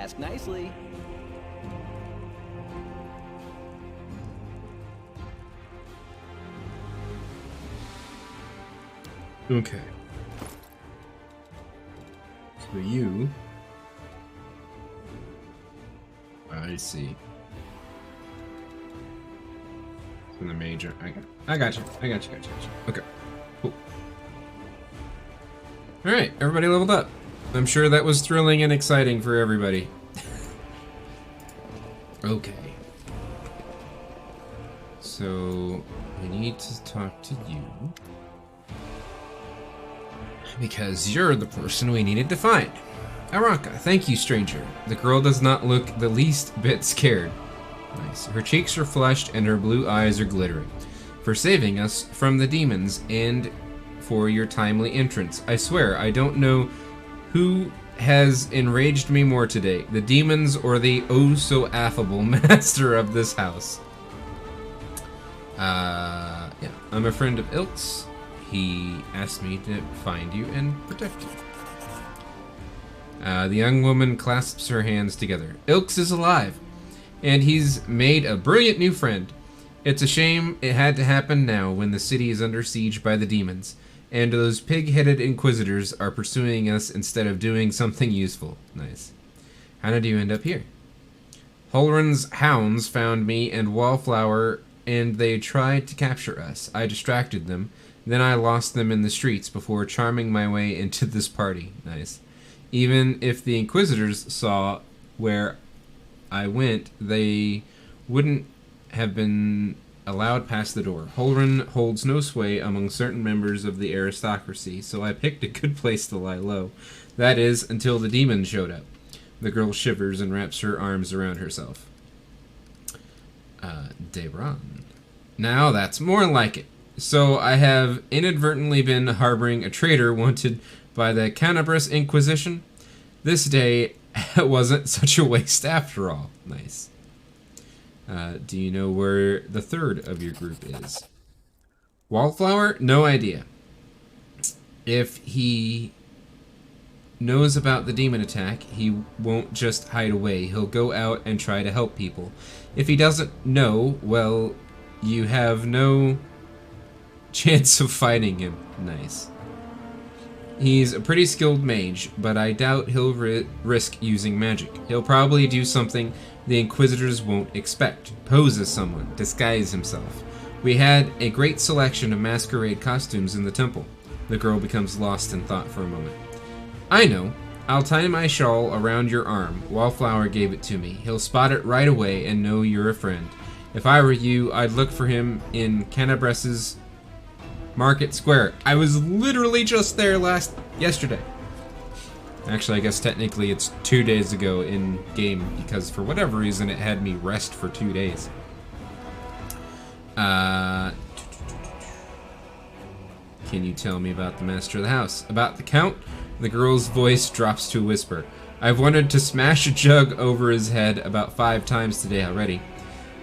Ask nicely. Okay. So you... I see. In the major... I got you. Okay. Cool. Alright, everybody leveled up. I'm sure that was thrilling and exciting for everybody. Okay. So, I need to talk to you. Because you're the person we needed to find. Araka, thank you, stranger. The girl does not look the least bit scared. Nice. Her cheeks are flushed and her blue eyes are glittering. For saving us from the demons and for your timely entrance. I swear, I don't know who has enraged me more today, the demons or the oh-so-affable master of this house. Yeah, I'm a friend of Ilk's. He asked me to find you and protect you. The young woman clasps her hands together. Ilks is alive, and he's made a brilliant new friend. It's a shame it had to happen now when the city is under siege by the demons, and those pig-headed inquisitors are pursuing us instead of doing something useful. Nice. How did you end up here? Holren's hounds found me and Wallflower, and they tried to capture us. I distracted them. Then I lost them in the streets before charming my way into this party. Nice. Even if the Inquisitors saw where I went, they wouldn't have been allowed past the door. Holren holds no sway among certain members of the aristocracy, so I picked a good place to lie low. That is, until the demon showed up. The girl shivers and wraps her arms around herself. Daeran. Now that's more like it. So I have inadvertently been harboring a traitor wanted by the Canabras Inquisition. This day wasn't such a waste after all. Nice. Do you know where the third of your group is? Wallflower? No idea. If he knows about the demon attack, he won't just hide away. He'll go out and try to help people. If he doesn't know, well, you have no chance of fighting him. Nice. He's a pretty skilled mage, but I doubt he'll risk using magic. He'll probably do something the Inquisitors won't expect. Pose as someone, disguise himself. We had a great selection of masquerade costumes in the temple. The girl becomes lost in thought for a moment. I know. I'll tie my shawl around your arm. Wallflower gave it to me. He'll spot it right away and know you're a friend. If I were you, I'd look for him in Canabras's Market Square. I was literally just there yesterday. Actually, I guess technically it's 2 days ago in game because for whatever reason it had me rest for 2 days. Can you tell me about the master of the house? About the count? The girl's voice drops to a whisper. I've wanted to smash a jug over his head about 5 times today already.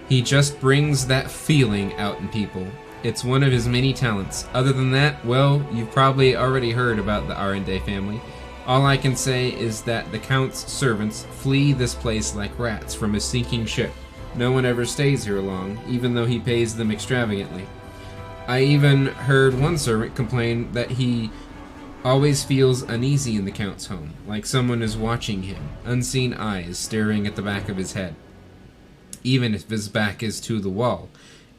He just brings that feeling out in people. It's one of his many talents. Other than that, well, you've probably already heard about the Arende family. All I can say is that the Count's servants flee this place like rats from a sinking ship. No one ever stays here long, even though he pays them extravagantly. I even heard one servant complain that he always feels uneasy in the Count's home, like someone is watching him, unseen eyes staring at the back of his head. Even if his back is to the wall.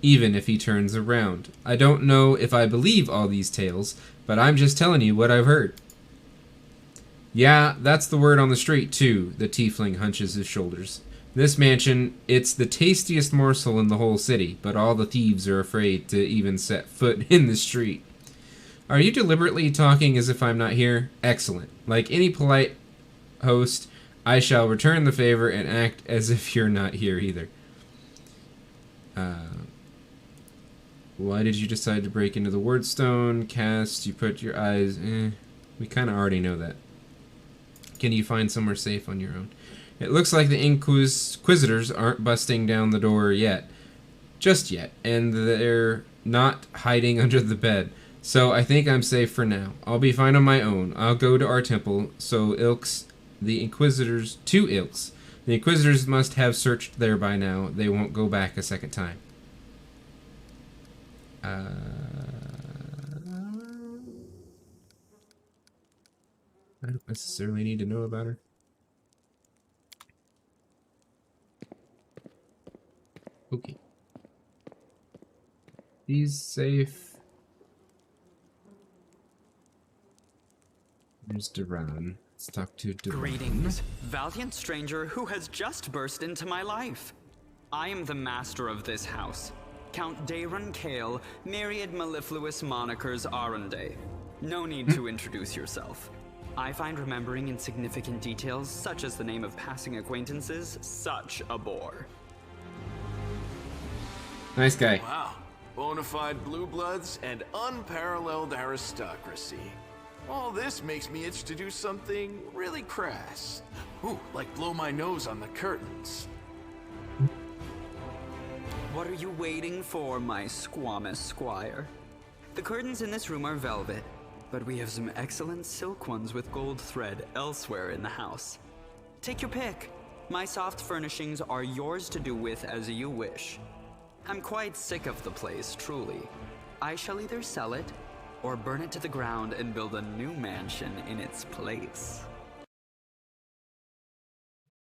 Even if he turns around. I don't know if I believe all these tales, but I'm just telling you what I've heard. Yeah, that's the word on the street, too, the tiefling hunches his shoulders. This mansion, it's the tastiest morsel in the whole city, but all the thieves are afraid to even set foot in the street. Are you deliberately talking as if I'm not here? Excellent. Like any polite host, I shall return the favor and act as if you're not here either. Why did you decide to break into the Wordstone? Cast, you put your eyes... we kind of already know that. Can you find somewhere safe on your own? It looks like the Inquisitors aren't busting down the door yet. Just yet. And they're not hiding under the bed. So I think I'm safe for now. I'll be fine on my own. I'll go to our temple so Ilks the Inquisitors, 2 ilks. The Inquisitors must have searched there by now. They won't go back a second time. I don't necessarily need to know about her. Okay. He's safe. There's Daeran. Let's talk to Daeran. Greetings, valiant stranger who has just burst into my life. I am the master of this house, Count Daeran Kale, myriad mellifluous monikers Arunde. No need to introduce yourself. I find remembering insignificant details, such as the name of passing acquaintances, such a bore. Nice guy. Wow. Bona fide blue bloods and unparalleled aristocracy. All this makes me itch to do something really crass. Ooh, like blow my nose on the curtains. What are you waiting for, my squamous squire? The curtains in this room are velvet, but we have some excellent silk ones with gold thread elsewhere in the house. Take your pick. My soft furnishings are yours to do with as you wish. I'm quite sick of the place, truly. I shall either sell it, or burn it to the ground and build a new mansion in its place.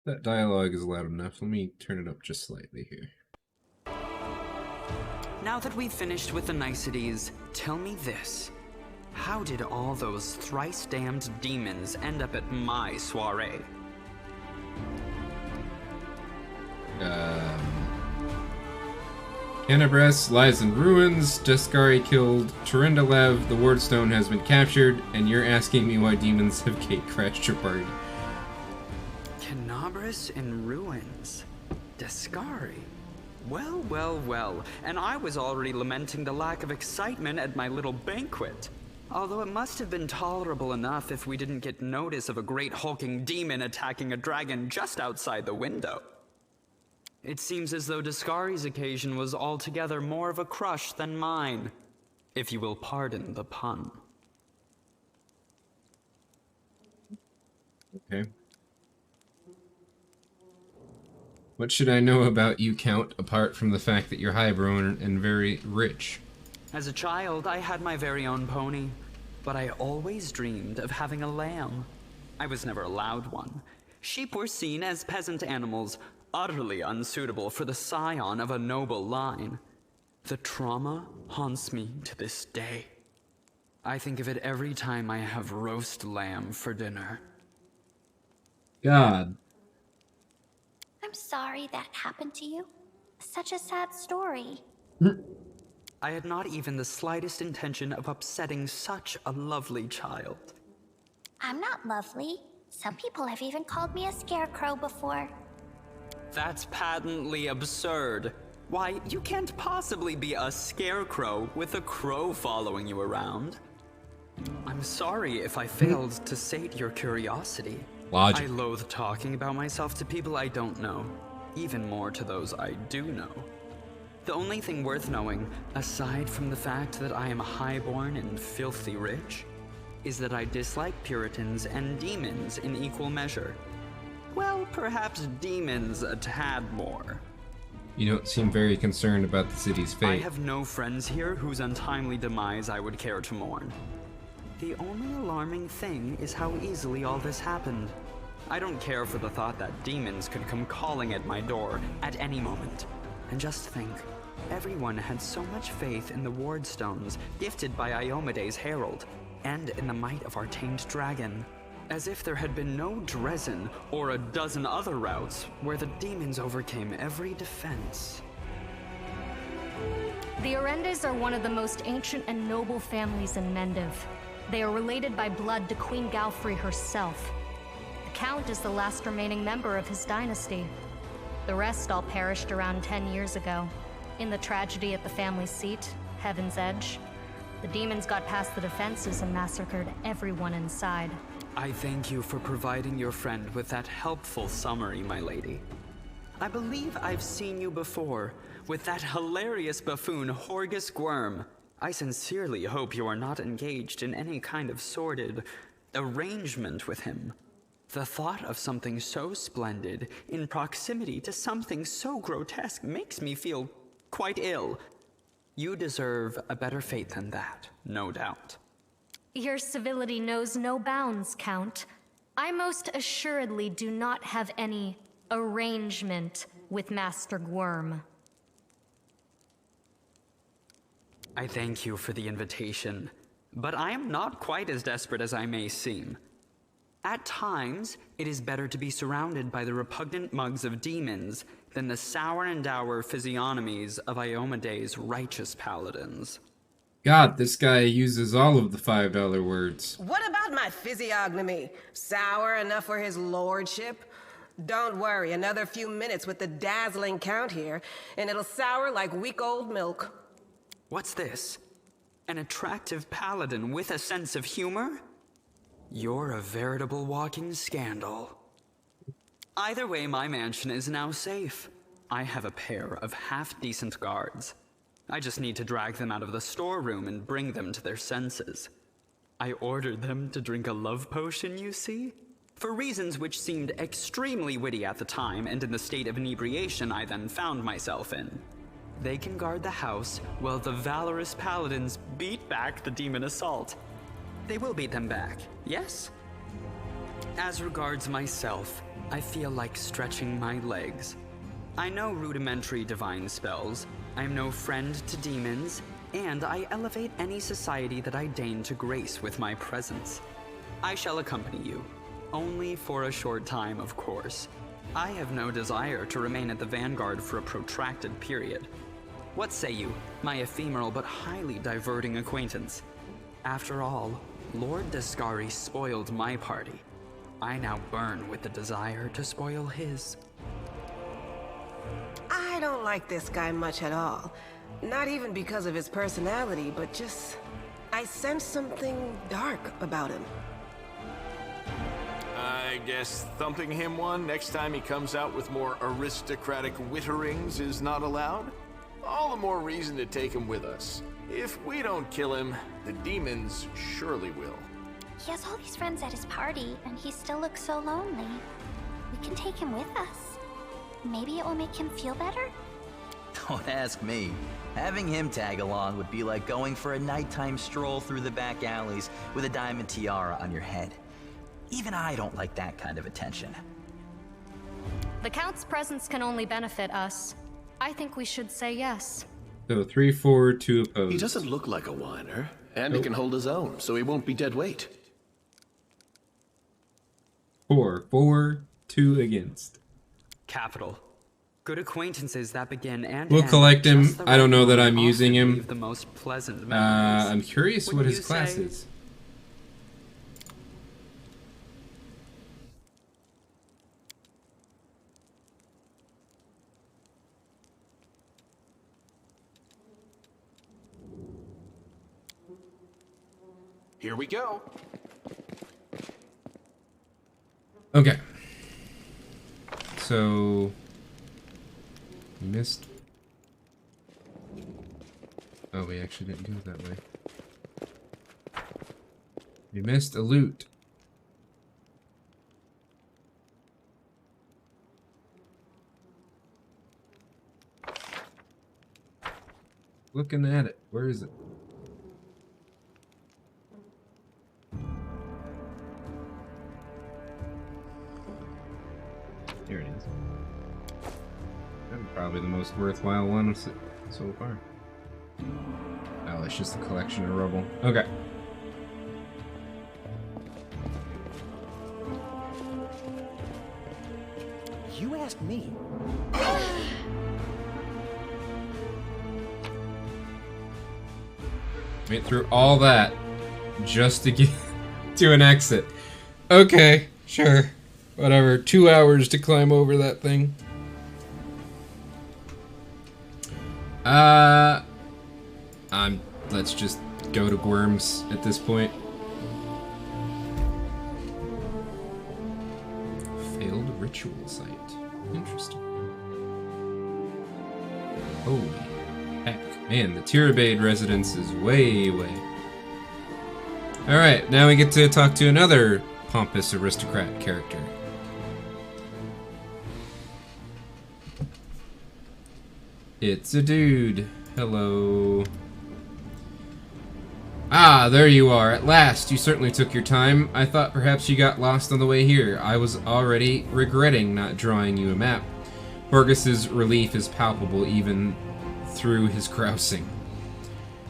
That dialogue is loud enough. Let me turn it up just slightly here. Now that we've finished with the niceties, tell me this. How did all those thrice-damned demons end up at my soiree? Canabres lies in ruins, Deskari killed Turindalev, the Wardstone has been captured, and you're asking me why demons have gate-crashed your party. Canabres in ruins. Deskari. Well, well, well, and I was already lamenting the lack of excitement at my little banquet. Although it must have been tolerable enough if we didn't get notice of a great hulking demon attacking a dragon just outside the window. It seems as though Deskari's occasion was altogether more of a crush than mine, if you will pardon the pun. Okay. What should I know about you, Count, apart from the fact that you're highborn and very rich? As a child, I had my very own pony, but I always dreamed of having a lamb. I was never allowed one. Sheep were seen as peasant animals, utterly unsuitable for the scion of a noble line. The trauma haunts me to this day. I think of it every time I have roast lamb for dinner. God. I'm sorry that happened to you. Such a sad story. I had not even the slightest intention of upsetting such a lovely child. I'm not lovely. Some people have even called me a scarecrow before. That's patently absurd. Why, you can't possibly be a scarecrow with a crow following you around. I'm sorry if I failed to sate your curiosity. Logic. I loathe talking about myself to people I don't know, even more to those I do know. The only thing worth knowing, aside from the fact that I am highborn and filthy rich, is that I dislike Puritans and demons in equal measure. Well, perhaps demons a tad more. You don't seem very concerned about the city's fate. I have no friends here whose untimely demise I would care to mourn. The only alarming thing is how easily all this happened. I don't care for the thought that demons could come calling at my door at any moment. And just think, everyone had so much faith in the Wardstones gifted by Iomede's herald, and in the might of our tamed dragon. As if there had been no Dresden or a dozen other routes where the demons overcame every defense. The Arendes are one of the most ancient and noble families in Mendiv. They are related by blood to Queen Galfrey herself. The Count is the last remaining member of his dynasty. The rest all perished around 10 years ago. In the tragedy at the family seat, Heaven's Edge, the demons got past the defenses and massacred everyone inside. I thank you for providing your friend with that helpful summary, my lady. I believe I've seen you before, with that hilarious buffoon Horgus Gwerm. I sincerely hope you are not engaged in any kind of sordid arrangement with him. The thought of something so splendid in proximity to something so grotesque makes me feel quite ill. You deserve a better fate than that, no doubt. Your civility knows no bounds, Count. I most assuredly do not have any arrangement with Master Gwerm. I thank you for the invitation, but I am not quite as desperate as I may seem. At times, it is better to be surrounded by the repugnant mugs of demons than the sour and dour physiognomies of Iomede's righteous paladins. God, this guy uses all of the $5 words. What about my physiognomy? Sour enough for his lordship? Don't worry, another few minutes with the dazzling Count here, and it'll sour like week-old milk. What's this? An attractive paladin with a sense of humor? You're a veritable walking scandal. Either way, my mansion is now safe. I have a pair of half-decent guards. I just need to drag them out of the storeroom and bring them to their senses. I ordered them to drink a love potion, you see? For reasons which seemed extremely witty at the time and in the state of inebriation I then found myself in. They can guard the house while the valorous paladins beat back the demon assault. They will beat them back, yes? As regards myself, I feel like stretching my legs. I know rudimentary divine spells, I am no friend to demons, and I elevate any society that I deign to grace with my presence. I shall accompany you, only for a short time, of course. I have no desire to remain at the vanguard for a protracted period. What say you, my ephemeral but highly diverting acquaintance? After all, Lord Descari spoiled my party. I now burn with the desire to spoil his. I don't like this guy much at all. Not even because of his personality, but just... I sense something dark about him. I guess thumping him one next time he comes out with more aristocratic witterings is not allowed? All the more reason to take him with us. If we don't kill him, the demons surely will. He has all these friends at his party, and he still looks so lonely. We can take him with us. Maybe it will make him feel better? Don't ask me. Having him tag along would be like going for a nighttime stroll through the back alleys with a diamond tiara on your head. Even I don't like that kind of attention. The Count's presence can only benefit us. I think we should say yes. So 3, 4, 2 opposed. He doesn't look like a whiner, and he can hold his own, so he won't be dead weight. 4, 4, 2 against. Capital. Good acquaintances that begin and We'll end collect him. just the I don't know right that moment I'm using often him. leave the most pleasant memories. I'm curious what Wouldn't his you class say? is. Here we go. Okay. So missed. Oh, we actually didn't do it that way. We missed a loot. Looking at it. Where is it? Here it is. That's probably the most worthwhile one so far. Oh, it's just a collection of rubble. Okay. You asked me. Went through all that just to get to an exit. Okay, sure. Whatever. 2 hours to climb over that thing. Let's just go to Gwerm's at this point. Failed ritual site. Interesting. Holy heck. Man, the Tirabade residence is way away. Alright, now we get to talk to another pompous aristocrat character. It's a dude. Hello. Ah, there you are. At last. You certainly took your time. I thought perhaps you got lost on the way here. I was already regretting not drawing you a map. Horgus's relief is palpable even through his grousing.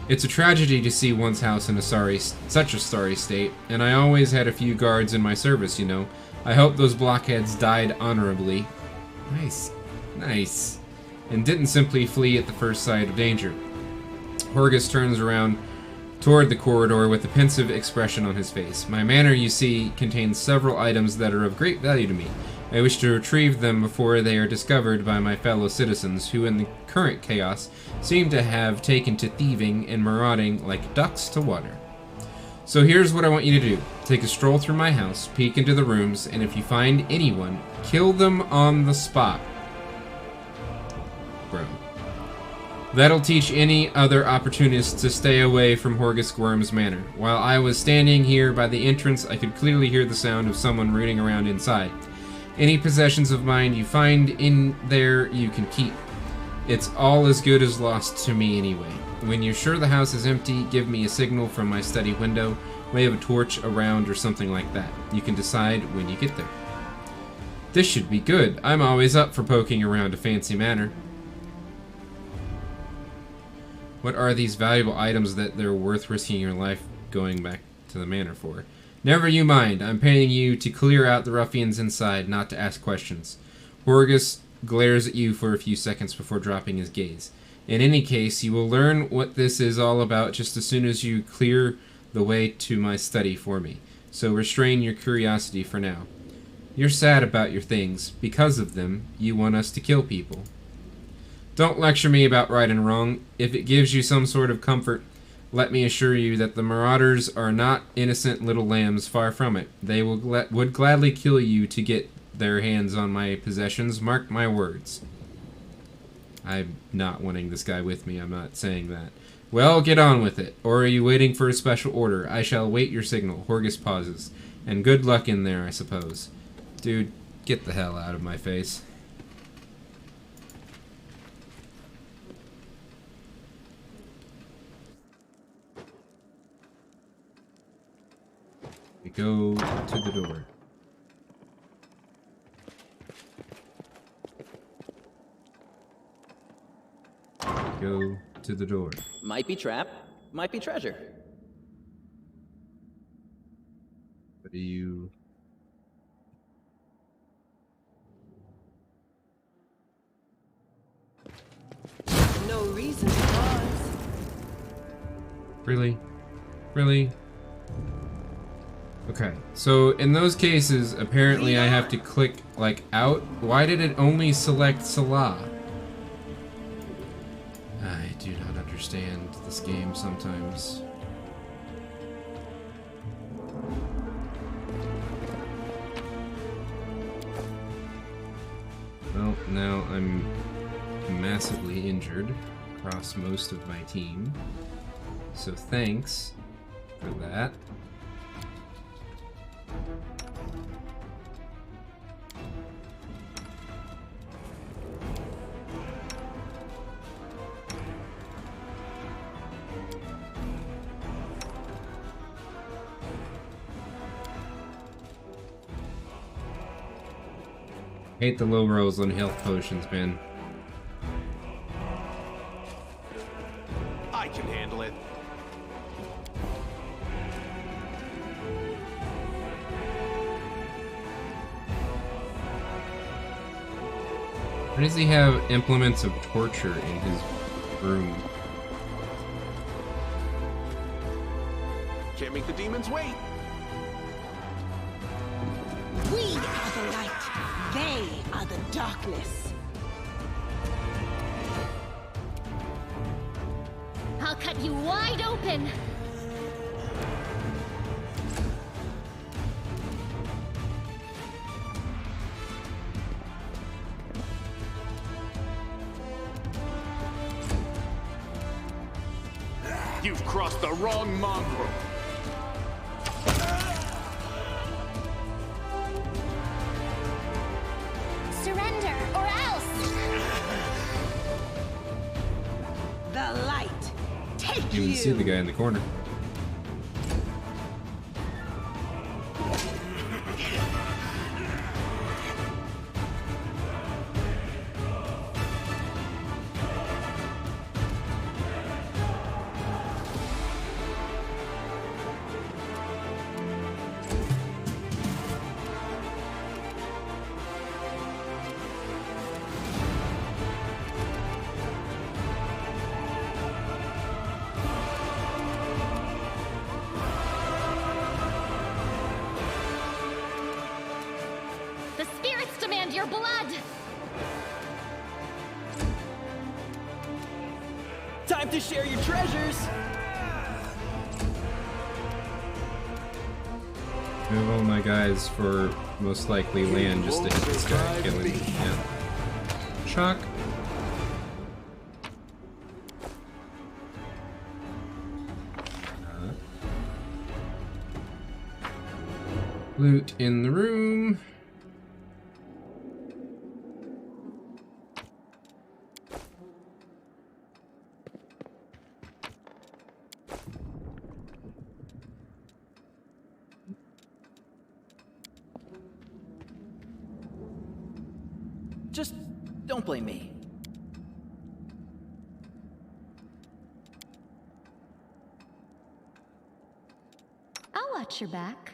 It's a tragedy to see one's house in such a sorry state, and I always had a few guards in my service, you know. I hope those blockheads died honorably. Nice. Nice. And didn't simply flee at the first sight of danger. Horgus turns around toward the corridor with a pensive expression on his face. My manor, you see, contains several items that are of great value to me. I wish to retrieve them before they are discovered by my fellow citizens, who in the current chaos seem to have taken to thieving and marauding like ducks to water. So here's what I want you to do. Take a stroll through my house, peek into the rooms, and if you find anyone, kill them on the spot. Bro. That'll teach any other opportunists to stay away from Horgus Gwerm's manor. While I was standing here by the entrance, I could clearly hear the sound of someone rooting around inside. Any possessions of mine you find in there, you can keep. It's all as good as lost to me anyway. When you're sure the house is empty, give me a signal from my study window, wave a torch around or something like that. You can decide when you get there. This should be good. I'm always up for poking around a fancy manor. What are these valuable items that they're worth risking your life going back to the manor for? Never you mind. I'm paying you to clear out the ruffians inside, not to ask questions. Horgus glares at you for a few seconds before dropping his gaze. In any case, you will learn what this is all about just as soon as you clear the way to my study for me. So restrain your curiosity for now. You're sad about your things. Because of them, you want us to kill people. Don't lecture me about right and wrong. If it gives you some sort of comfort, let me assure you that the marauders are not innocent little lambs, far from it. They would gladly kill you to get their hands on my possessions, mark my words. I'm not wanting this guy with me, I'm not saying that. Well, get on with it. Or are you waiting for a special order? I shall wait your signal. Horgus pauses. And good luck in there, I suppose. Dude, get the hell out of my face. We go to the door. Go to the door. Might be trap, might be treasure. What do you... No reason to pause. Really? Really? Okay, so in those cases, apparently I have to click, like, out. Why did it only select Salah? I do not understand this game sometimes. Well, now I'm massively injured across most of my team. So thanks for that. Hate the low rolls on health potions, man. I can handle it. Why does he have implements of torture in his room? Can't make the demons wait. We are the light. They are the darkness. I'll cut you wide open. You've crossed the wrong mongrel. Can't even see the guy in the corner. The spirits demand your blood! Time to share your treasures! Move all my guys for most likely land just to hit this guy, kill him. Yeah. Shock. Loot in the room. Just don't blame me. I'll watch your back.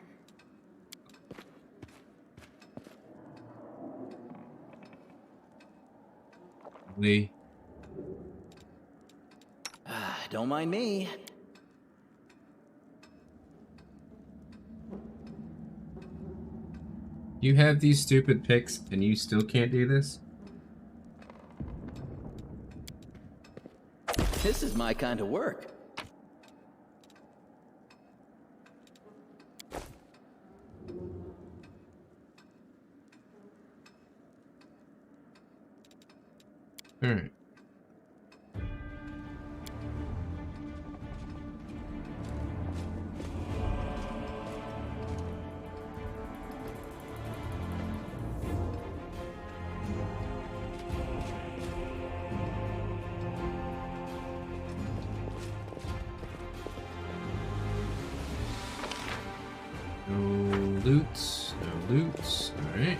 Lee. Don't mind me. You have these stupid picks and you still can't do this? This is my kind of work. Alright. No loots, no loots. Alright.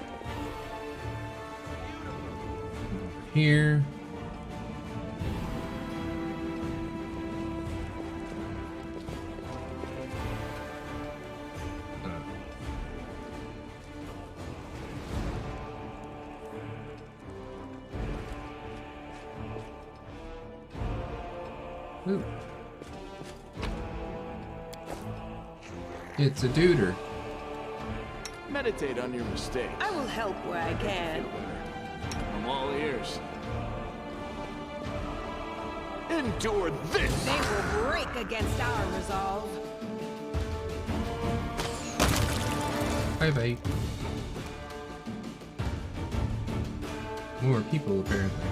Over here. Ooh. It's a duder. Meditate on your mistakes. I will help where I can. I'm all ears. Endure this! They will break against our resolve. Bye-bye. More people, apparently.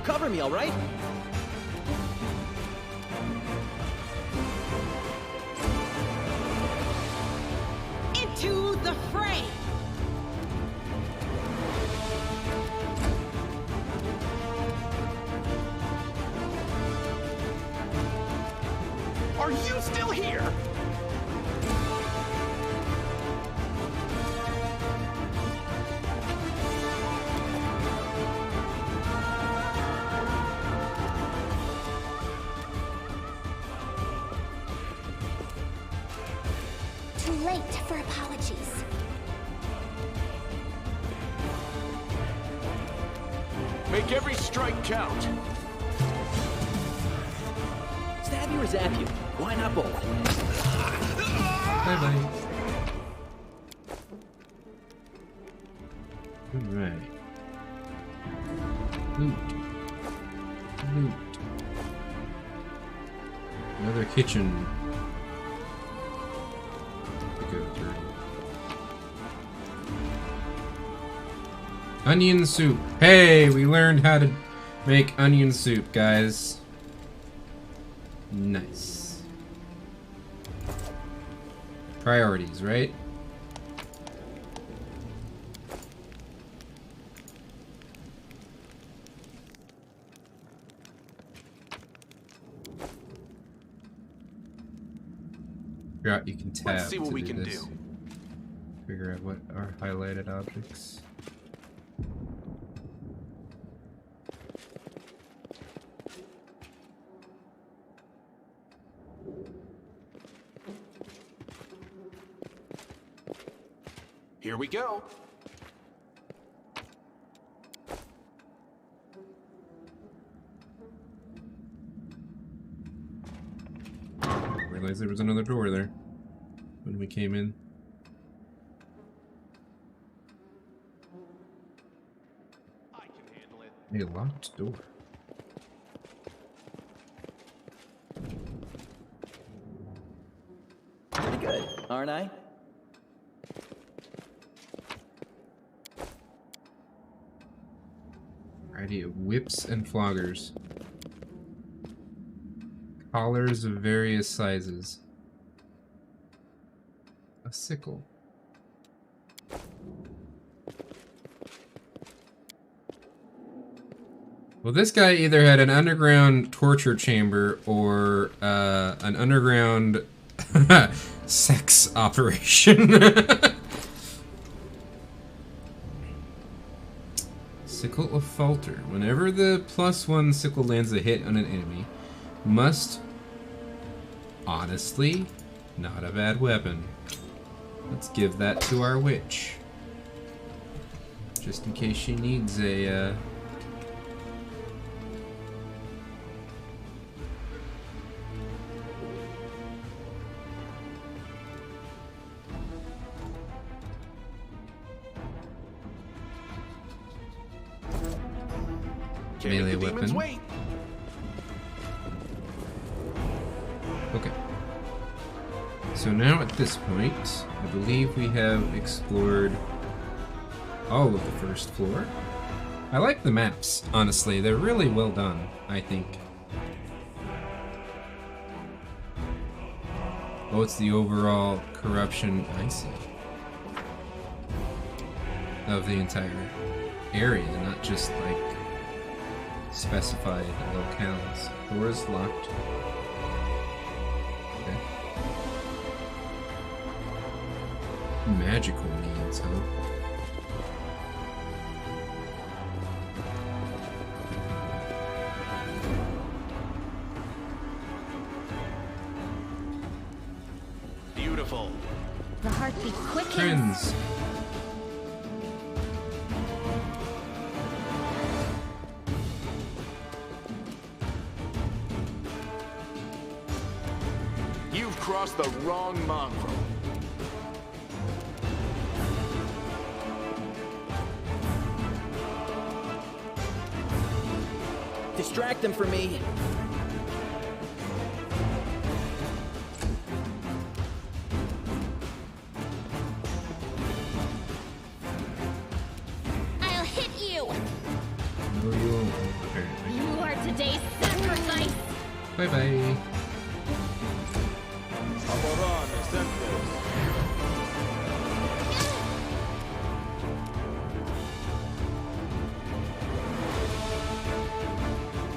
Cover me, all right? Into the fray! Are you still here? Too late for apologies. Make every strike count. Stab you or zap you? Why not both? Bye-bye. Alright. Loot. Loot. Another kitchen. Onion soup. Hey, we learned how to make onion soup, guys. Nice. Priorities, right? Figure out you can tab. Let's see what to we do can this. do. Figure out what are highlighted objects. Here we go. I realized there was another door there when we came in. I can handle it. A locked door. Pretty good, aren't I? Variety of whips and floggers. Collars of various sizes. A sickle. Well, this guy either had an underground torture chamber or an underground sex operation. Sickle of Falter. Whenever the +1 sickle lands a hit on an enemy, must... Honestly, not a bad weapon. Let's give that to our witch. Just in case she needs a... melee weapon. Wait. Okay. So now at this point, I believe we have explored all of the first floor. I like the maps, honestly. They're really well done, I think. Oh, it's the overall corruption, I see, of the entire area, not just like specified locales. Doors locked. Okay. Magical means, huh? Beautiful. The heartbeat quickens. Friends. You've crossed the wrong mongrel. Distract them for me. I'll hit you. No, you won't, apparently. You are today's sacrifice. Bye-bye.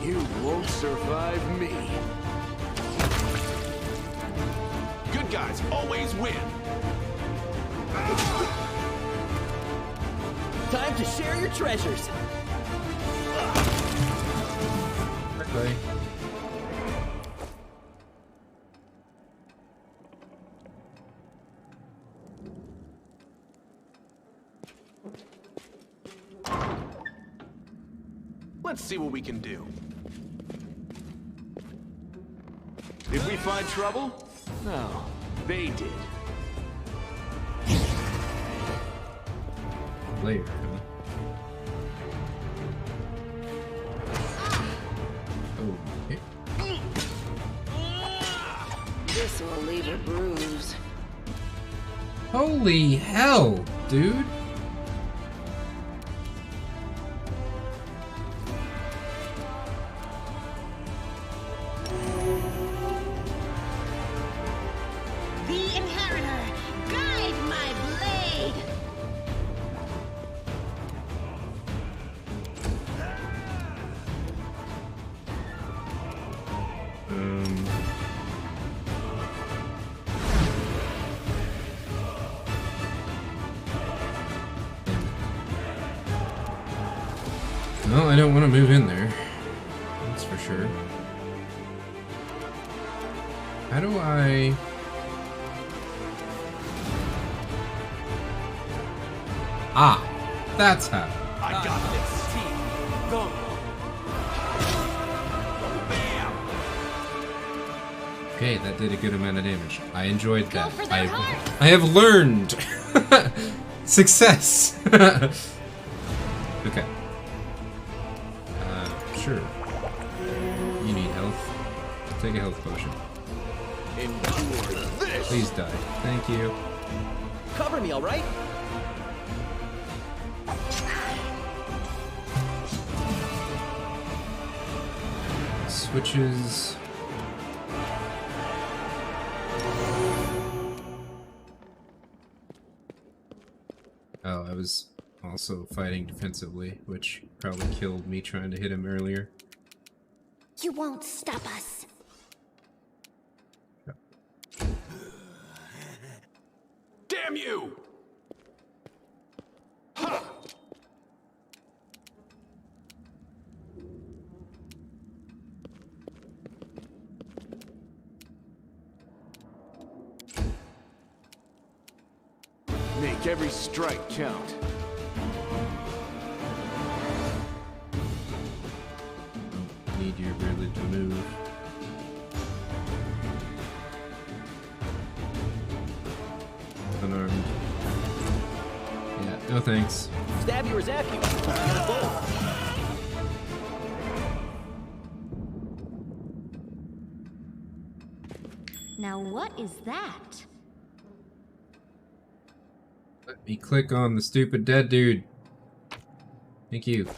You won't survive me. Good guys always win. Time to share your treasures. Bye-bye. Let's see what we can do. Did we find trouble? No, they did. Later, huh? Okay. This will leave a bruise. Holy hell, dude. Well, I don't want to move in there. That's for sure. How do I... Ah, that's how. I got this. Team, go. Bam! Okay, that did a good amount of damage. I enjoyed that. for that heart. I have learned. Success. Okay. Sure. You need health. Take a health potion. Endure this. Please die. Thank you. Cover me, all right? Switches. Oh, I was also fighting defensively, which probably killed me trying to hit him earlier. You won't stop us. Damn you! Ha! Make every strike count. Don't need you really to move. Unarmed. Yeah, no thanks. Stab you or zap you. Now what is that? Let me click on the stupid dead dude. Thank you.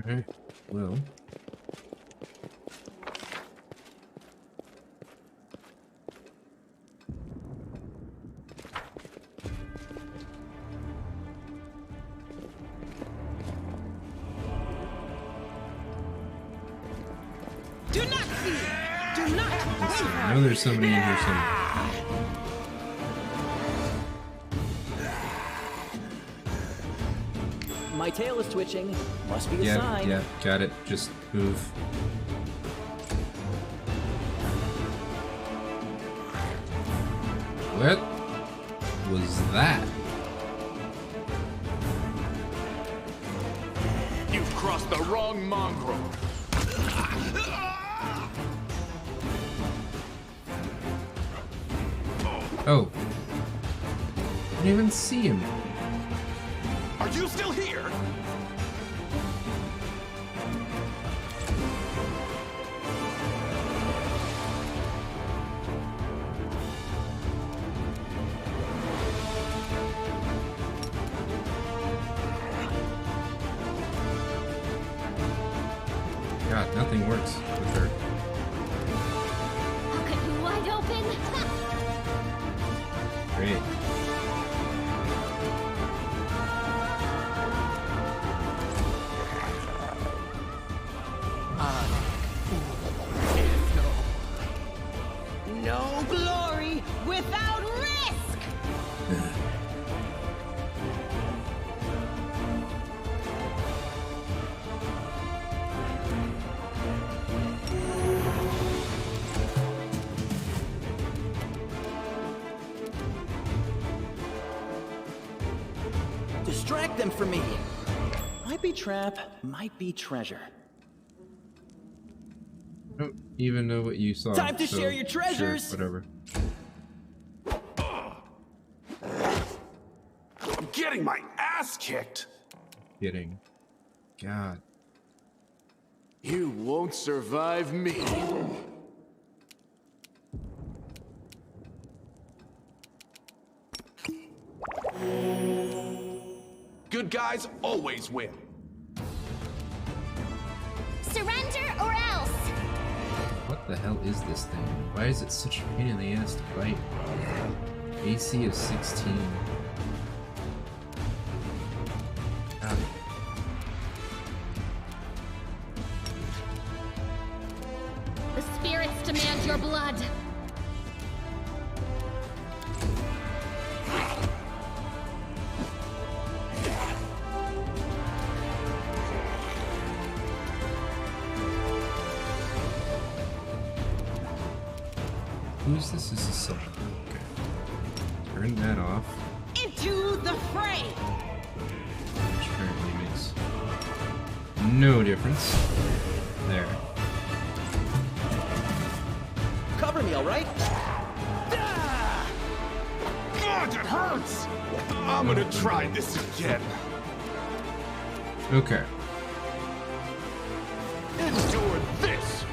Alright, well. Do not fear. Do not. I know there's somebody in here somewhere. My tail is twitching. Must be a Yeah, sign. yeah, got it. Just move. What was that? You've crossed the wrong mongrel. Oh. I didn't even see him. Are you still here? God, nothing works with her. I'll cut you wide open. Great. No glory without risk. Distract them from me. Might be trap, might be treasure. I don't even know what you saw. Time to so share your treasures. Sure, whatever. I'm getting my ass kicked. Kidding. God. You won't survive me. Good guys always win. The hell is this thing? Why is it such a pain in the ass to fight? AC of 16. God. The spirits demand your blood. Who's this? This is so. Okay. Turn that off. Into the fray! Which apparently makes no difference. There. Cover me, all right? God, it hurts! I'm gonna try this again. Okay. Endure this!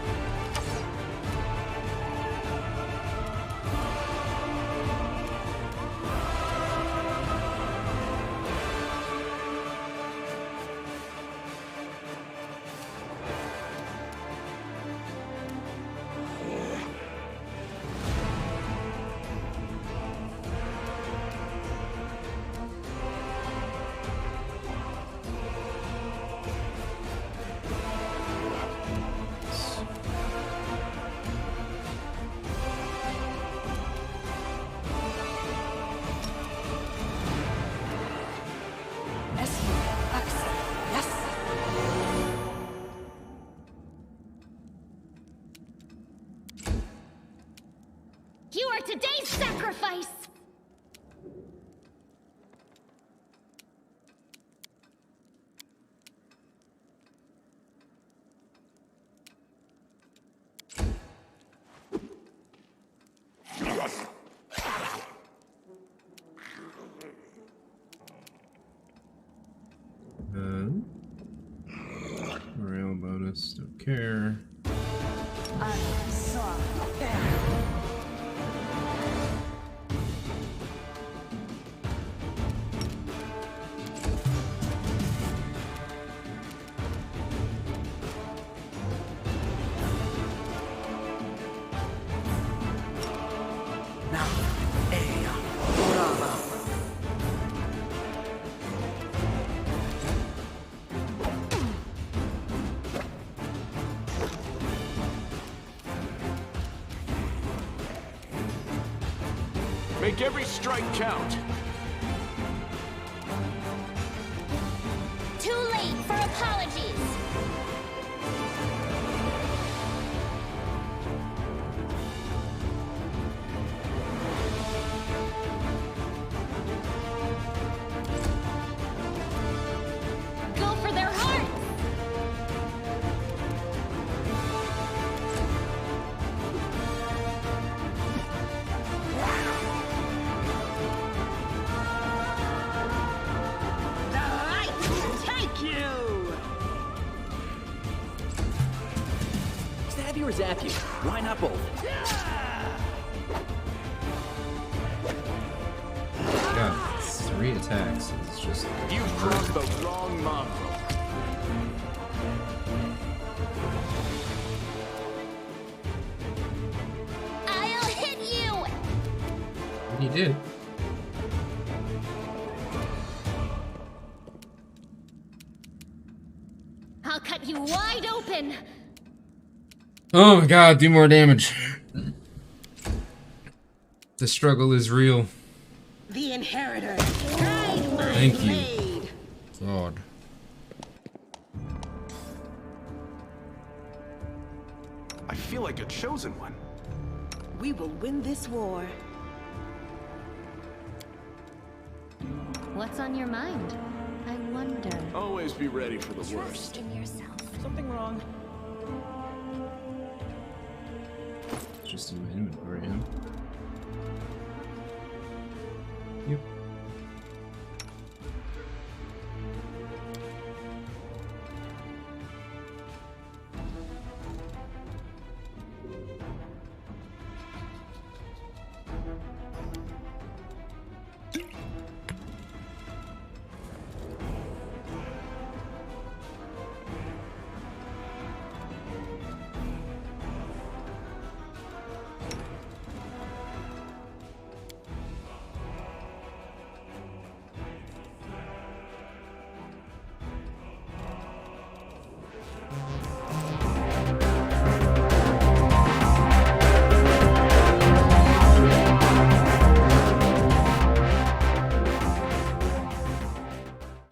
You are today's sacrifice! Morale bonus, don't care. Make every strike count. Too late for apologies! Go for their hearts! Stab you or zap you? Why not both? God, 3 attacks. It's just. You crossed the wrong mongrel. I'll hit you! He did. I'll cut you wide open! Oh my god, do more damage. The struggle is real. The inheritor. Guide my Thank you. blade. God. I feel like a chosen one. We will win this war. What's on your mind? I wonder. Always be ready for the Trust worst. in yourself. Something wrong? Just in my inventory, huh?